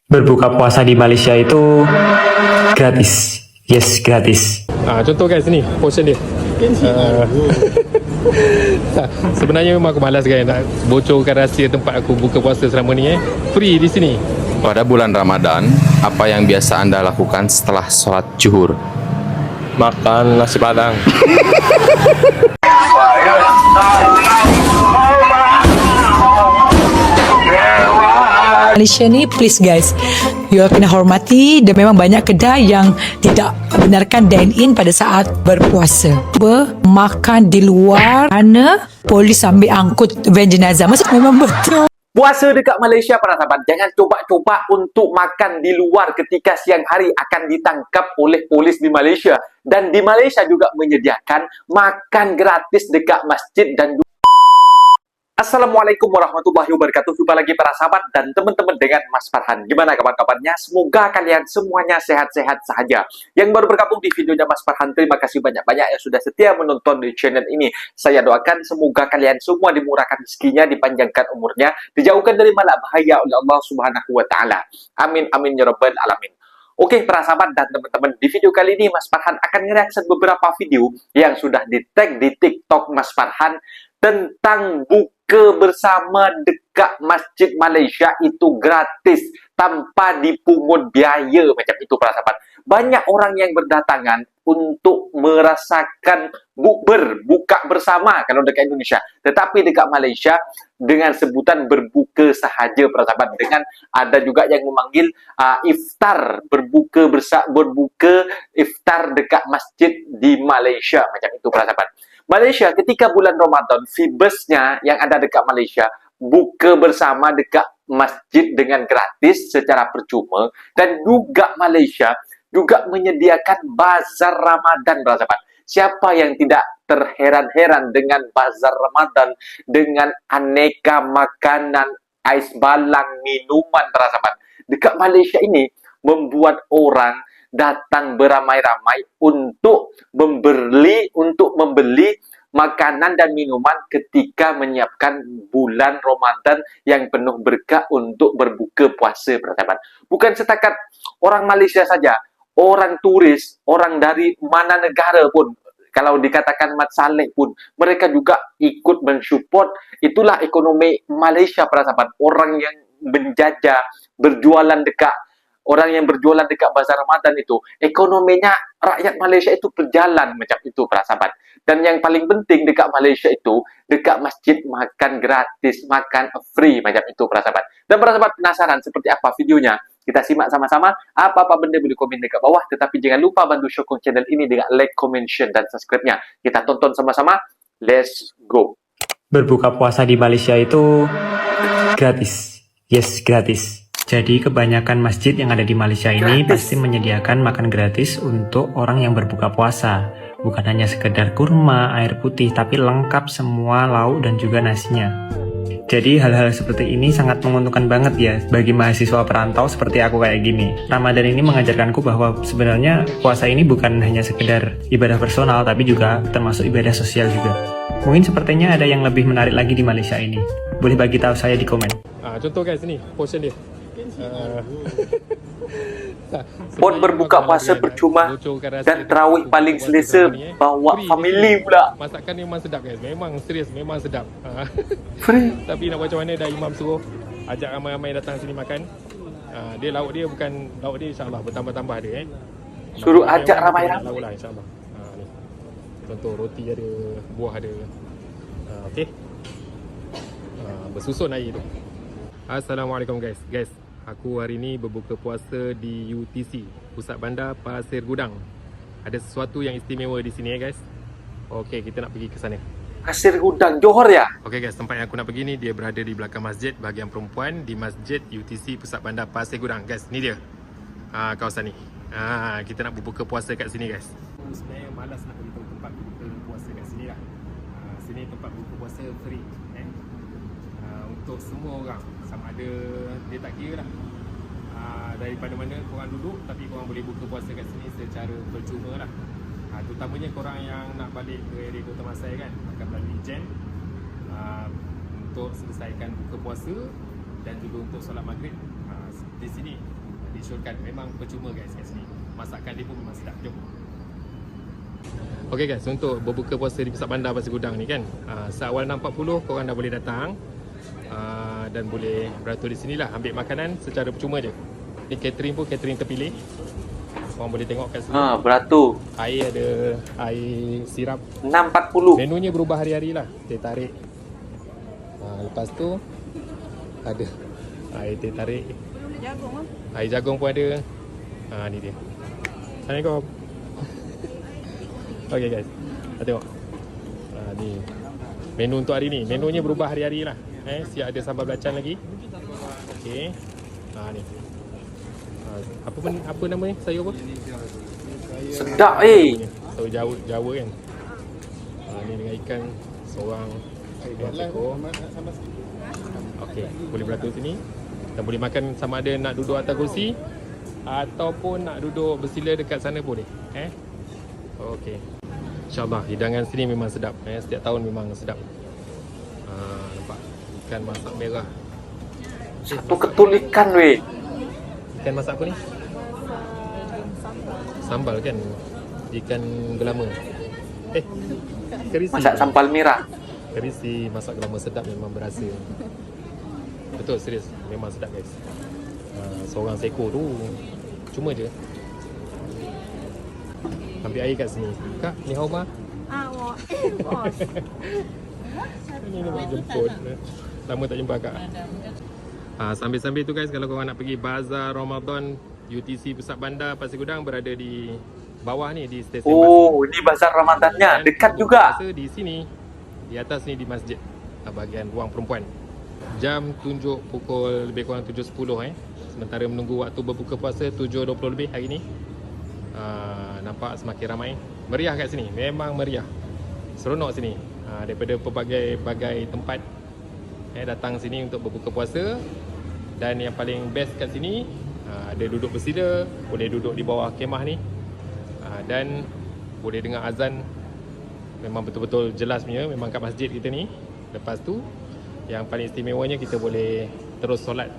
Berbuka puasa di Malaysia itu gratis. Yes, gratis. Contoh guys, ni portion dia. Sebenarnya memang aku malas kan nak bocorkan rahsia tempat aku buka puasa selama ni. Free di sini. Pada bulan Ramadan, apa yang biasa Anda lakukan setelah sholat zuhur? Makan nasi padang. Malaysia ni please guys, you kena hormati, dan memang banyak kedai yang tidak benarkan dine in pada saat berpuasa. Makan di luar kerana polis ambil angkut van jenazah. Maksud memang betul. Puasa dekat Malaysia para sahabat, jangan cuba-cuba untuk makan di luar ketika siang hari akan ditangkap oleh polis di Malaysia. Dan di Malaysia juga menyediakan makan gratis dekat masjid dan Assalamualaikum warahmatullahi wabarakatuh. Jumpa lagi para sahabat dan teman-teman dengan Mas Farhan. Gimana kabar-kabarnya? Semoga kalian semuanya sehat-sehat saja. Yang baru bergabung di videonya Mas Farhan, terima kasih banyak-banyak yang sudah setia menonton di channel ini. Saya doakan semoga kalian semua dimurahkan rezekinya, dipanjangkan umurnya, dijauhkan dari malak bahaya oleh Allah Subhanahu wa taala. Amin amin ya rabbal alamin. Oke para sahabat dan teman-teman, di video kali ini Mas Farhan akan nge-reaction beberapa video yang sudah di-tag di TikTok Mas Farhan tentang buka bersama dekat Masjid Malaysia itu gratis tanpa dipungut biaya macam itu para sahabat. Banyak orang yang berdatangan untuk merasakan buka bersama kalau dekat Indonesia, tetapi dekat Malaysia dengan sebutan berbuka sahaja para sahabat, dengan ada juga yang memanggil iftar, berbuka iftar dekat masjid di Malaysia macam itu para sahabat. Malaysia ketika bulan Ramadan, Fibesnya yang ada dekat Malaysia buka bersama dekat masjid dengan gratis secara percuma, dan juga Malaysia juga menyediakan bazar Ramadan, sahabat. Siapa yang tidak terheran-heran dengan bazar Ramadan dengan aneka makanan, ais balang, minuman, sahabat. Dekat Malaysia ini membuat orang datang beramai-ramai untuk membeli makanan dan minuman ketika menyiapkan bulan Ramadan yang penuh berkah untuk berbuka puasa, sahabat. Bukan setakat orang Malaysia saja, orang turis, orang dari mana negara pun, kalau dikatakan Mat Saleh pun, mereka juga ikut mensupport. Itulah ekonomi Malaysia, para sahabat. Orang yang menjajah, berjualan dekat bazar Ramadan itu, ekonominya rakyat Malaysia itu berjalan macam itu para sahabat. Dan yang paling penting dekat Malaysia itu, dekat masjid makan gratis, makan free macam itu para sahabat. Dan para sahabat penasaran seperti apa videonya? Kita simak sama-sama. Apa-apa benda boleh komen dekat bawah, tetapi jangan lupa bantu sokong channel ini dengan like, comment, share, dan subscribe-nya. Kita tonton sama-sama. Let's go. Berbuka puasa di Malaysia itu gratis. Yes, gratis. Jadi kebanyakan masjid yang ada di Malaysia ini pasti menyediakan makan gratis untuk orang yang berbuka puasa. Bukan hanya sekedar kurma, air putih, tapi lengkap semua lauk dan juga nasinya. Jadi hal-hal seperti ini sangat menguntungkan banget ya bagi mahasiswa perantau seperti aku kayak gini. Ramadan ini mengajarkanku bahwa sebenarnya puasa ini bukan hanya sekedar ibadah personal, tapi juga termasuk ibadah sosial juga. Mungkin sepertinya ada yang lebih menarik lagi di Malaysia ini. Boleh bagi tahu saya di komen. Contoh guys, ni portion dia. Pun berbuka puasa percuma dan tarawih paling selesa bawa family pula. Masakan ni memang sedap guys. Memang serius, memang sedap. Free. Tapi nak buat macam mana, dah imam suruh ajak ramai-ramai datang sini makan. Dia lauk dia bukan lauk dia, insya-Allah bertambah-tambah dia Suruh ajak ramai-ramai. Lauk lah insya-Allah. Ni. Contoh roti ada, buah ada. Okey. Bersusun air tu. Assalamualaikum guys. Aku hari ni berbuka puasa di UTC, Pusat Bandar Pasir Gudang. Ada sesuatu yang istimewa di sini guys. Okey, kita nak pergi ke sana. Pasir Gudang, Johor ya? Okey guys, tempat yang aku nak pergi ni dia berada di belakang masjid bahagian perempuan di Masjid UTC Pusat Bandar Pasir Gudang. Guys, ni dia. Kawasan ni. Kita nak berbuka puasa kat sini guys. Sebenarnya malas nak pergi tempat berbuka puasa kat sini lah. Sini tempat berbuka puasa free. Untuk semua orang, sama ada dia tak kira lah daripada mana korang duduk, tapi korang boleh buka puasa kat sini secara percuma lah. Terutamanya korang yang nak balik ke area Kota Masai kan, akan melalui Jen untuk selesaikan buka puasa dan juga untuk solat maghrib. di sini disyorkan. Memang percuma guys kat sini. Masakan dia pun memang sedap. Jom. Okay guys, untuk berbuka puasa di Pusat Bandar Pasir Gudang ni kan, seawal 6.40 korang dah boleh datang dan boleh beratur di sinilah, ambil makanan secara percuma je. Ni catering pun catering terpilih. Korang boleh tengok kat sini. Beratur. Air ada air sirap. 6.40. Menunya berubah hari-hari lah. Teh tarik. Lepas tu ada air teh tarik. Air jagung pun ada. Ni dia. Assalamualaikum. Okay guys, tengok. Ni menu untuk hari ni. Menunya berubah hari-hari lah. Siap ada sambal belacan lagi. Okay. Ni. Apa nama ni? Sayur apa? Sedap Sayur Jawa kan. Ni dengan ikan seorang ekor. Okey, boleh beratur sini. Dan boleh makan sama ada nak duduk atas kursi ataupun nak duduk bersila dekat sana boleh. Okey. InsyaAllah hidangan sini memang sedap. Setiap tahun memang sedap. Nampak ikan masak merah. Satu ketul ikan weh. Ikan masak apa ni? Sambal kan? Ikan gelama. Kerisi. Masak sambal merah. Kerisi masak gelama sedap, memang berasa. Betul, serius. Memang sedap guys. Seorang seekor tu cuma je. Ambil air kat sini. Kak, ni hao ma? Ni nak jemput. Lama tak jumpa kak. Sambil-sambil tu guys, kalau korang nak pergi Bazar Ramadan UTC Pusat Bandar Pasir Gudang, berada di bawah ni, di stesen Ini bazar Ramadannya. Dekat juga. Di sini, di atas ni di masjid, bahagian ruang perempuan. Jam tunjuk pukul lebih kurang 7.10 sementara menunggu waktu berbuka puasa 7.20 lebih hari ni. Nampak semakin ramai. Meriah kat sini, memang meriah. Seronok sini. Daripada pelbagai tempat datang sini untuk berbuka puasa. Dan yang paling best kat sini, ada duduk bersila, boleh duduk di bawah kemah ni, dan boleh dengar azan. Memang betul-betul jelas punya, memang kat masjid kita ni. Lepas tu yang paling istimewanya, kita boleh terus solat.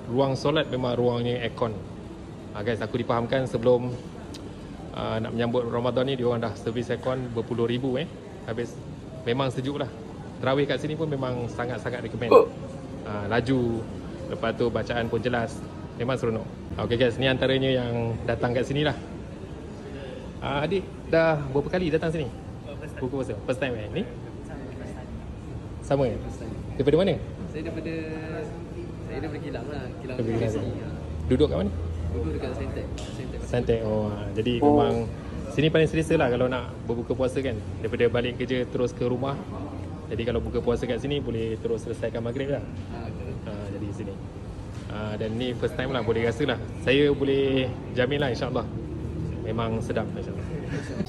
Ruang solat memang ruangnya aircon. Guys, aku dipahamkan sebelum nak menyambut Ramadan ni, diorang dah servis aircon berpuluh ribu habis. Memang sejuk lah. Tarawih kat sini pun memang sangat-sangat recommend. Laju, lepas tu bacaan pun jelas. Memang seronok. Okay guys, ni antaranya yang datang kat sini lah. Adik dah berapa kali datang sini? Buku puasa? First time ni? Sama daripada mana? Saya daripada Kilang lah. Kilang Daripada sini. Duduk kat mana? Duduk dekat Saintek. Santai. Jadi memang sini paling selesa lah kalau nak berbuka puasa kan. Daripada balik kerja terus ke rumah. Jadi kalau buka puasa kat sini boleh terus selesaikan maghrib lah. Jadi sini. Dan ni first time lah, boleh rasa lah. Saya boleh jamin lah, insyaAllah memang sedap, insyaAllah.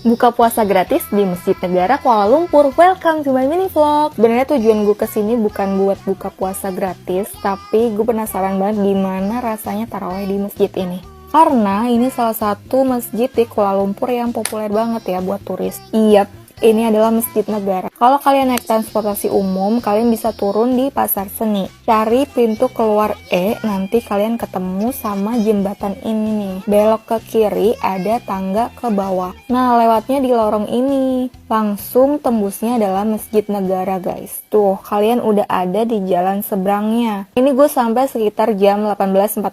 Buka puasa gratis di Masjid Negara Kuala Lumpur. Welcome to my mini vlog. Sebenarnya tujuan gue kesini bukan buat buka puasa gratis, tapi gue penasaran banget gimana rasanya tarawih di masjid ini. Karena ini salah satu masjid di Kuala Lumpur yang populer banget ya buat turis. Iya, ini adalah Masjid Negara. Kalau kalian naik transportasi umum, kalian bisa turun di Pasar Seni. Cari pintu keluar E, nanti kalian ketemu sama jembatan ini nih. Belok ke kiri, ada tangga ke bawah. Nah, lewatnya di lorong ini. Langsung tembusnya adalah Masjid Negara, guys. Tuh, kalian udah ada di jalan seberangnya. Ini gue sampai sekitar jam 18.48.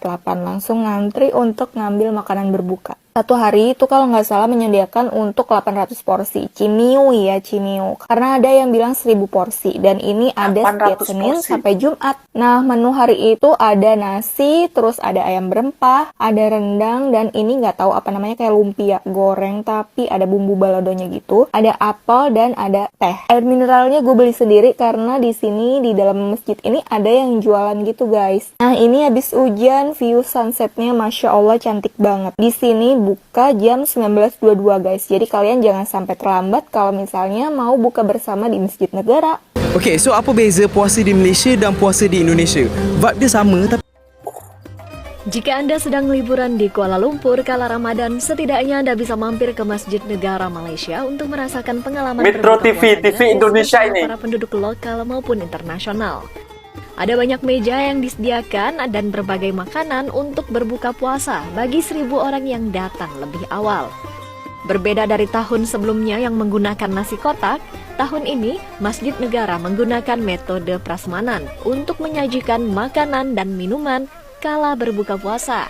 Langsung ngantri untuk ngambil makanan berbuka. Satu hari itu kalau nggak salah menyediakan untuk 800 porsi. Cimiu ya, cimiu. Karena ada yang bilang 1000 porsi. Dan ini ada setiap Senin sampai Jumat. Nah, menu hari itu ada nasi, terus ada ayam berempah, ada rendang, dan ini nggak tahu apa namanya, kayak lumpia goreng, tapi ada bumbu baladonya gitu. Ada apel dan ada teh. Air mineralnya gue beli sendiri karena di sini di dalam masjid ini ada yang jualan gitu, guys. Nah, ini habis hujan, view sunsetnya Masya Allah cantik banget. Di sini buka jam 19.22 guys. Jadi kalian jangan sampai terlambat kalau misalnya mau buka bersama di Masjid Negara. Okay, so apa beza puasa di Malaysia dan puasa di Indonesia? Vibe dia sama tapi jika Anda sedang liburan di Kuala Lumpur kala Ramadan, setidaknya Anda bisa mampir ke Masjid Negara Malaysia untuk merasakan pengalaman Metro berbuka TV, puasa TV gratis Indonesia bersama ini. para penduduk lokal maupun internasional. Ada banyak meja yang disediakan dan berbagai makanan untuk berbuka puasa bagi 1.000 orang yang datang lebih awal. Berbeda dari tahun sebelumnya yang menggunakan nasi kotak, tahun ini Masjid Negara menggunakan metode prasmanan untuk menyajikan makanan dan minuman kala berbuka puasa.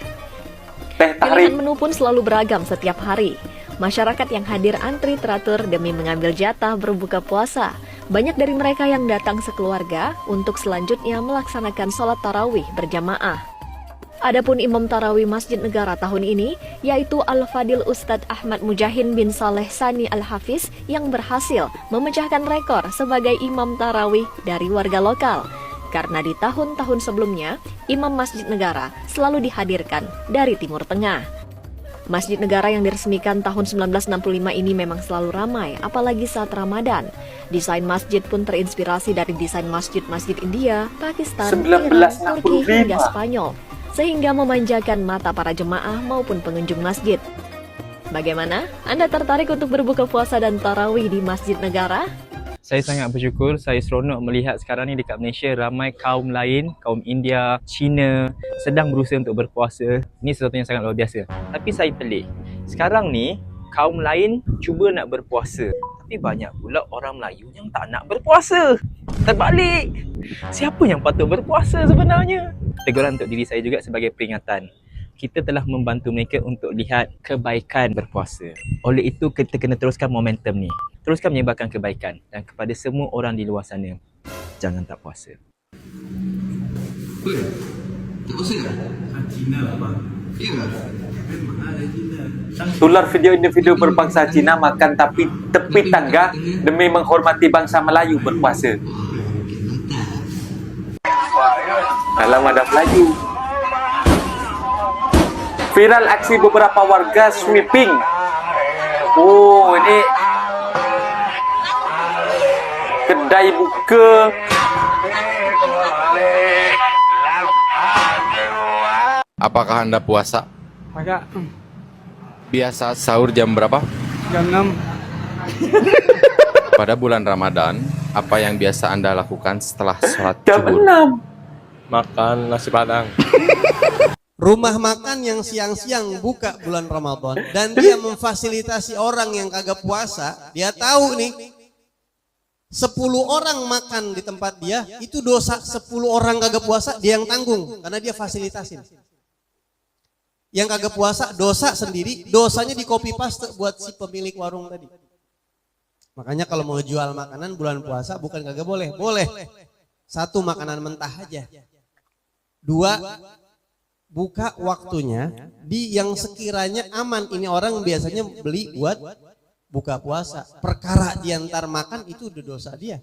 Pilihan menu pun selalu beragam setiap hari. Masyarakat yang hadir antri teratur demi mengambil jatah berbuka puasa. Banyak dari mereka yang datang sekeluarga untuk selanjutnya melaksanakan sholat tarawih berjamaah. Adapun Imam Tarawih Masjid Negara tahun ini, yaitu Al-Fadil Ustadz Ahmad Mujahin bin Saleh Sani Al-Hafiz yang berhasil memecahkan rekor sebagai Imam Tarawih dari warga lokal. Karena di tahun-tahun sebelumnya, Imam Masjid Negara selalu dihadirkan dari Timur Tengah. Masjid Negara yang diresmikan tahun 1965 ini memang selalu ramai, apalagi saat Ramadan. Desain masjid pun terinspirasi dari desain masjid-masjid India, Pakistan, Iran, Turki hingga Spanyol, sehingga memanjakan mata para jemaah maupun pengunjung masjid. Bagaimana? Anda tertarik untuk berbuka puasa dan tarawih di Masjid Negara? Saya sangat bersyukur, saya seronok melihat sekarang ni dekat Malaysia ramai kaum lain, kaum India, Cina sedang berusaha untuk berpuasa. Ini sesuatu yang sangat luar biasa. Tapi saya pelik. Sekarang ni kaum lain cuba nak berpuasa. Tapi banyak pula orang Melayu yang tak nak berpuasa. Terbalik. Siapa yang patut berpuasa sebenarnya? Teguran untuk diri saya juga sebagai peringatan. Kita telah membantu mereka untuk lihat kebaikan berpuasa. Oleh itu, kita kena teruskan momentum ni. Teruskan menyebarkan kebaikan. Dan kepada semua orang di luar sana, jangan tak puasa. Tak puasa tak? Cina lah bang. Ya ke? Memang ada Cina. Tular video individu berbangsa Cina makan tepi tangga demi menghormati bangsa Melayu berpuasa. Alam ada Melayu. Viral aksi beberapa warga sweeping. Oh, ini kedai buka. Apakah Anda puasa? Agak Biasa sahur jam berapa? jam 6. Pada bulan Ramadan, apa yang biasa Anda lakukan setelah sholat Jam zuhur? 6. Makan nasi padang. Rumah makan yang siang-siang buka bulan Ramadan dan dia memfasilitasi orang yang kagak puasa, dia tahu nih 10 orang makan di tempat dia, itu dosa 10 orang kagak puasa dia yang tanggung karena dia fasilitasin. Yang kagak puasa dosa sendiri, dosanya di copy paste buat si pemilik warung tadi. Makanya kalau mau jual makanan bulan puasa bukan kagak boleh, boleh. 1, makanan mentah aja. 2, buka waktunya di yang sekiranya aman. Ini orang biasanya beli buat buka puasa. Perkara diantar makan itu udah dosa dia.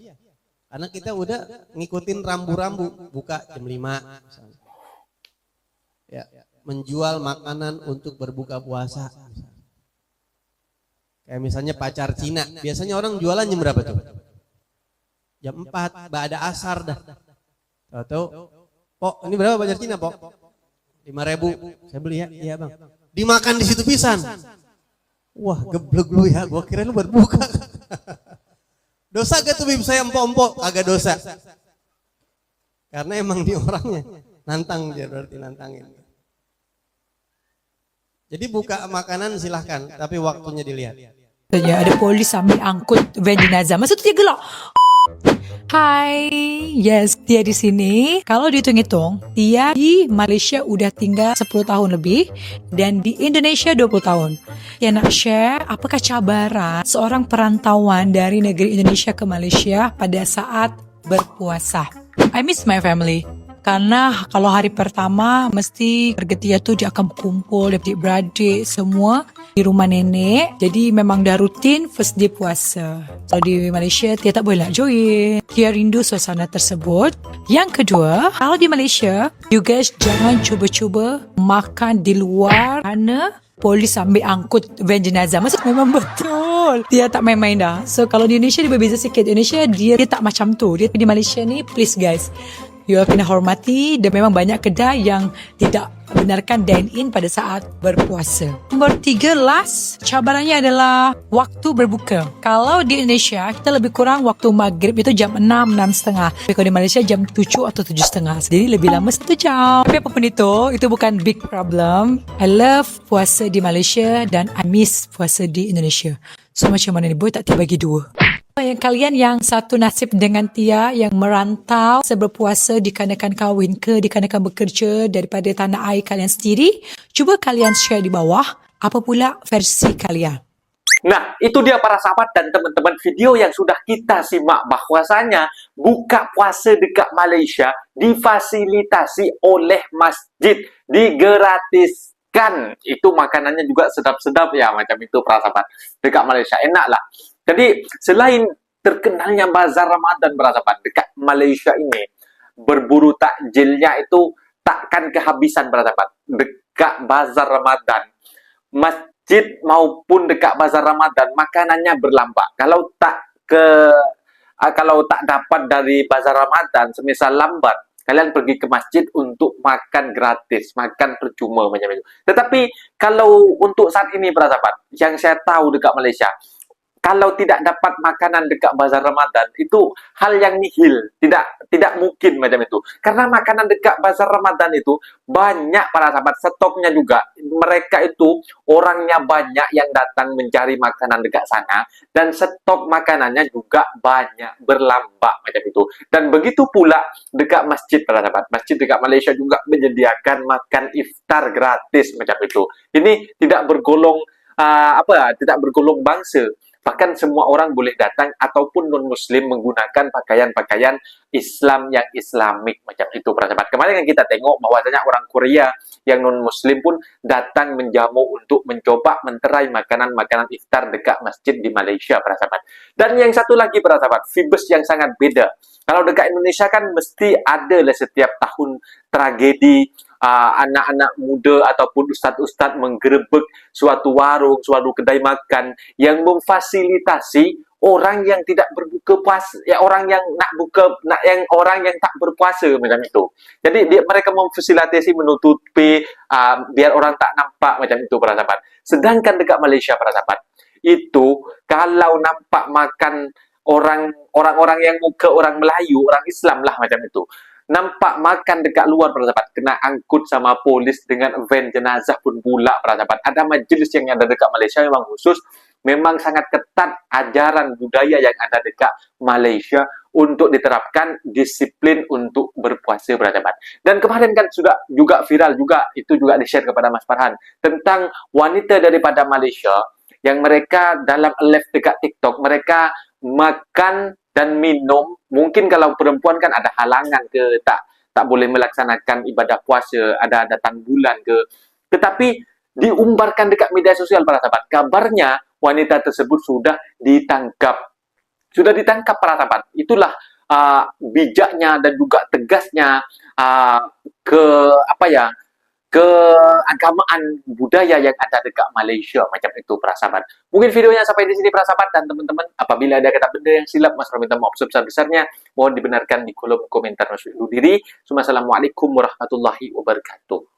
Karena kita udah ngikutin rambu-rambu. Buka jam 5 misalnya. Ya, menjual makanan untuk berbuka puasa. Kayak misalnya pacar Cina. Biasanya orang jualan jam berapa tuh? Jam 4, ba'da asar dah. Tahu-tahu, Pok, ini berapa pacar Cina, Pok? 5.000, saya beli ya, iya bang. Dimakan di situ pisan. Wah, geblek lu ya, gua kira lu berbuka. Dosa gak tuh bib saya empok-empok? Agak dosa. Karena emang dia orangnya nantang, dia berarti nantangin. Jadi buka makanan silahkan, tapi waktunya dilihat. Ada polis sambil angkut van jenazah. Masa tu dia gelak. Hai, yes, dia di sini. Kalau dihitung-hitung, dia di Malaysia udah tinggal 10 tahun lebih dan di Indonesia 20 tahun. Ya nak share, apakah cabaran seorang perantauan dari negeri Indonesia ke Malaysia pada saat berpuasa? I miss my family. Karena kalau hari pertama mesti keluarga dia tu dia akan berkumpul, adik-beradik semua di rumah nenek. Jadi memang dah rutin first day puasa. Kalau di Malaysia dia tak boleh nak join. Dia rindu suasana tersebut. Yang kedua, kalau di Malaysia, you guys jangan cuba-cuba makan di luar kerana polis ambil angkut van jenazah. Maksud memang betul. Dia tak main-main dah. So kalau di Indonesia dia berbeza sikit. Indonesia dia tak macam tu. Dia di Malaysia ni please guys. You kena hormati dan memang banyak kedai yang tidak benarkan dine-in pada saat berpuasa. Nombor 3, last, cabarannya adalah waktu berbuka. Kalau di Indonesia, kita lebih kurang waktu maghrib itu jam 6, 6.30. Tapi kalau di Malaysia jam 7 atau 7.30. Jadi lebih lama 1 jam. Tapi apapun itu bukan big problem. I love puasa di Malaysia dan I miss puasa di Indonesia. So macam mana ni boy, tak tiba bagi dua. Yang kalian yang satu nasib dengan Tia yang merantau seberpuasa dikarenakan kahwin ke dikarenakan bekerja daripada tanah air kalian sendiri, cuba kalian share di bawah apa pula versi kalian. Nah, itu dia para sahabat dan teman-teman video yang sudah kita simak bahwasanya buka puasa dekat Malaysia difasilitasi oleh masjid, digratiskan. Itu makanannya juga sedap-sedap ya, macam itu para sahabat. Dekat Malaysia enak lah. Jadi selain terkenalnya bazar Ramadan para sahabat dekat Malaysia ini, berburu takjilnya itu takkan kehabisan para sahabat. Dekat bazar Ramadan, masjid maupun dekat bazar Ramadan makanannya berlambak. Kalau tak dapat dari bazar Ramadan, semisal lambat, kalian pergi ke masjid untuk makan gratis, makan percuma macam itu. Tetapi kalau untuk saat ini para sahabat, yang saya tahu dekat Malaysia, kalau tidak dapat makanan dekat bazar Ramadan, itu hal yang nihil, tidak mungkin macam itu. Karena makanan dekat bazar Ramadan itu banyak para sahabat, stoknya juga. Mereka itu orangnya banyak yang datang mencari makanan dekat sana, dan stok makanannya juga banyak, berlambak macam itu. Dan begitu pula dekat masjid para sahabat. Masjid dekat Malaysia juga menyediakan makan iftar gratis macam itu. Ini tidak bergolong tidak bergolong bangsa. Bahkan semua orang boleh datang ataupun non-muslim menggunakan pakaian-pakaian Islam yang islamik macam itu para sahabat. Kemarin yang kita tengok bahwasanya orang Korea yang non-muslim pun datang menjamu untuk mencoba menterai makanan-makanan iftar dekat masjid di Malaysia para sahabat. Dan yang satu lagi para sahabat, vibes yang sangat beda. Kalau dekat Indonesia kan mesti ada lah setiap tahun tragedi anak-anak muda ataupun ustaz-ustaz menggerebek suatu warung, suatu kedai makan yang memfasilitasi orang yang tidak berbuka puasa, ya orang yang orang yang tak berpuasa macam itu. Jadi mereka memfasilitasi menutupi biar orang tak nampak macam itu para sahabat. Sedangkan dekat Malaysia para sahabat, itu kalau nampak makan orang-orang yang muka orang Melayu, orang Islam lah macam itu, nampak makan dekat luar para sahabat, kena angkut sama polis dengan van jenazah pun pula para sahabat. Ada majlis yang ada dekat Malaysia memang khusus, memang sangat ketat ajaran budaya yang ada dekat Malaysia untuk diterapkan disiplin untuk berpuasa para sahabat. Dan kemarin kan sudah juga viral juga, itu juga di-share kepada Mas Farhan, tentang wanita daripada Malaysia yang mereka dalam live dekat TikTok, mereka makan dan minum. Mungkin kalau perempuan kan ada halangan ke, tak boleh melaksanakan ibadah puasa, ada datang bulan ke. Tetapi diumbarkan dekat media sosial para sahabat, kabarnya wanita tersebut sudah ditangkap. Sudah ditangkap para sahabat. Itulah bijaknya dan juga tegasnya keagamaan budaya yang ada dekat Malaysia macam itu para sahabat. Mungkin videonya sampai di sini para sahabat, dan teman-teman apabila ada kata benda yang silap, Mas minta maaf sebesar-besarnya. Mohon dibenarkan di kolom komentar. Mas diri. Assalamualaikum warahmatullahi wabarakatuh.